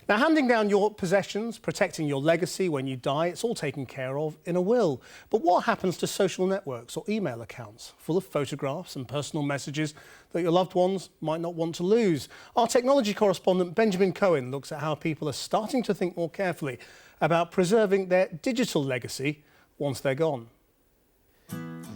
Now, handing down your possessions, protecting your legacy when you die, it's all taken care of in a will. But what happens to social networks or email accounts full of photographs and personal messages that your loved ones might not want to lose? Our technology correspondent Benjamin Cohen looks at how people are starting to think more carefully about preserving their digital legacy once they're gone.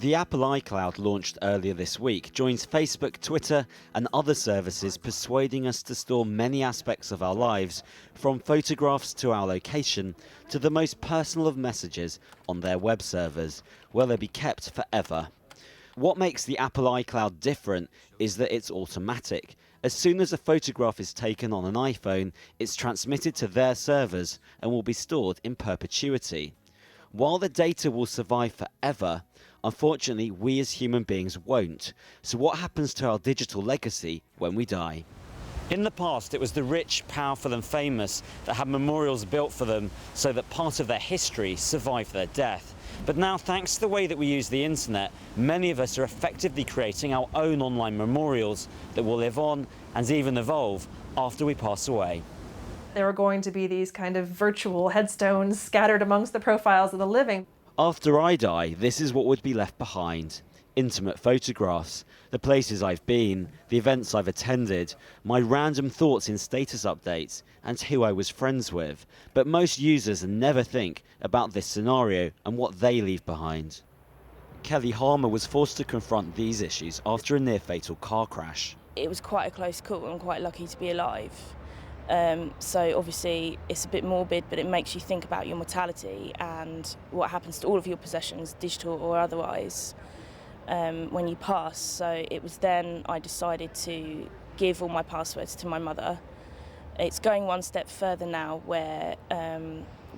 The Apple Icloud, launched earlier this week, joins Facebook, Twitter and other services persuading us to store many aspects of our lives, from photographs to our location, to the most personal of messages on their web servers, where they'll be kept forever. What makes the Apple Icloud different is that it's automatic. As soon as a photograph is taken on an iPhone, it's transmitted to their servers and will be stored in perpetuity. While the data will survive forever, unfortunately, we as human beings won't. So what happens to our digital legacy when we die? In the past, it was the rich, powerful and famous that had memorials built for them so that part of their history survived their death. But now, thanks to the way that we use the internet, many of us are effectively creating our own online memorials that will live on and even evolve after we pass away. There are going to be these kind of virtual headstones scattered amongst the profiles of the living. After I die, this is what would be left behind. Intimate photographs, the places I've been, the events I've attended, my random thoughts in status updates, and who I was friends with. But most users never think about this scenario and what they leave behind. Kelly Harmer was forced to confront these issues after a near-fatal car crash. It was quite a close call. I'm quite lucky to be alive. So obviously it's a bit morbid, but it makes you think about your mortality and what happens to all of your possessions, digital or otherwise, when you pass. So it was then I decided to give all my passwords to my mother. It's going one step further now, where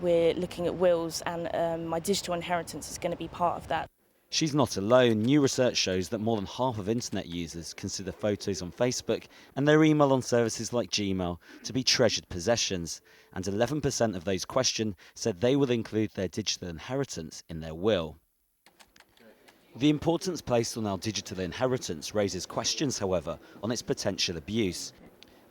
we're looking at wills, and my digital inheritance is going to be part of that. She's not alone. New research shows that more than half of internet users consider photos on Facebook and their email on services like Gmail to be treasured possessions, and 11% of those questioned said they will include their digital inheritance in their will. The importance placed on our digital inheritance raises questions, however, on its potential abuse.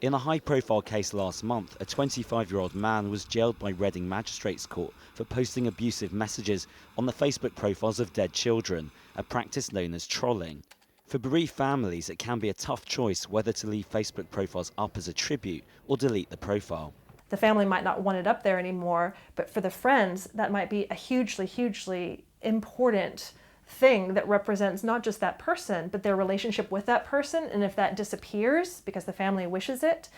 In a high-profile case last month, a 25-year-old man was jailed by Reading Magistrates Court for posting abusive messages on the Facebook profiles of dead children, a practice known as trolling. For bereaved families, it can be a tough choice whether to leave Facebook profiles up as a tribute or delete the profile. The family might not want it up there anymore, but for the friends, that might be a hugely, hugely important thing that represents not just that person, but their relationship with that person. And if that disappears because the family wishes it,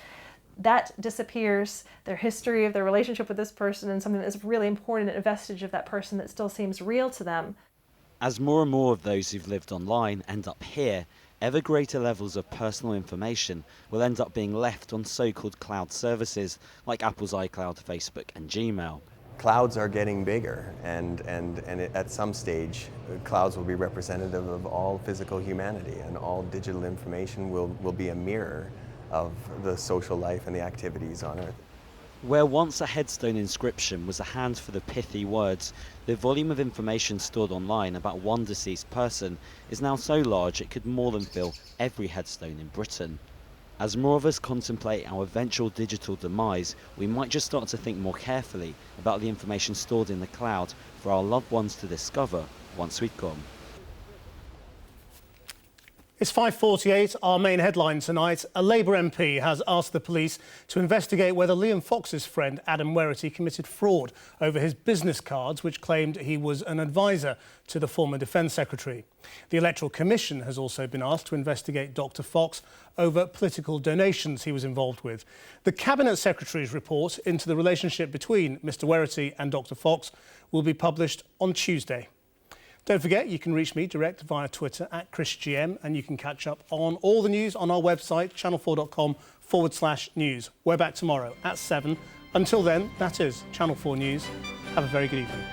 that disappears, their history of their relationship with this person, and something that's really important, a vestige of that person that still seems real to them. As more and more of those who've lived online end up here, ever greater levels of personal information will end up being left on so-called cloud services like Apple's iCloud, Facebook and Gmail. Clouds are getting bigger, and at some stage, clouds will be representative of all physical humanity, and all digital information will be a mirror of the social life and the activities on Earth. Where once a headstone inscription was a handful of pithy words, the volume of information stored online about one deceased person is now so large it could more than fill every headstone in Britain. As more of us contemplate our eventual digital demise, we might just start to think more carefully about the information stored in the cloud for our loved ones to discover once we've gone. It's 5:48. Our main headline tonight. A Labour MP has asked the police to investigate whether Liam Fox's friend Adam Werrity committed fraud over his business cards, which claimed he was an advisor to the former Defence Secretary. The Electoral Commission has also been asked to investigate Dr Fox over political donations he was involved with. The Cabinet Secretary's report into the relationship between Mr Werrity and Dr Fox will be published on Tuesday. Don't forget, you can reach me direct via Twitter @ChrisGM, and you can catch up on all the news on our website, channel4.com/news. We're back tomorrow at 7. Until then, that is Channel 4 News. Have a very good evening.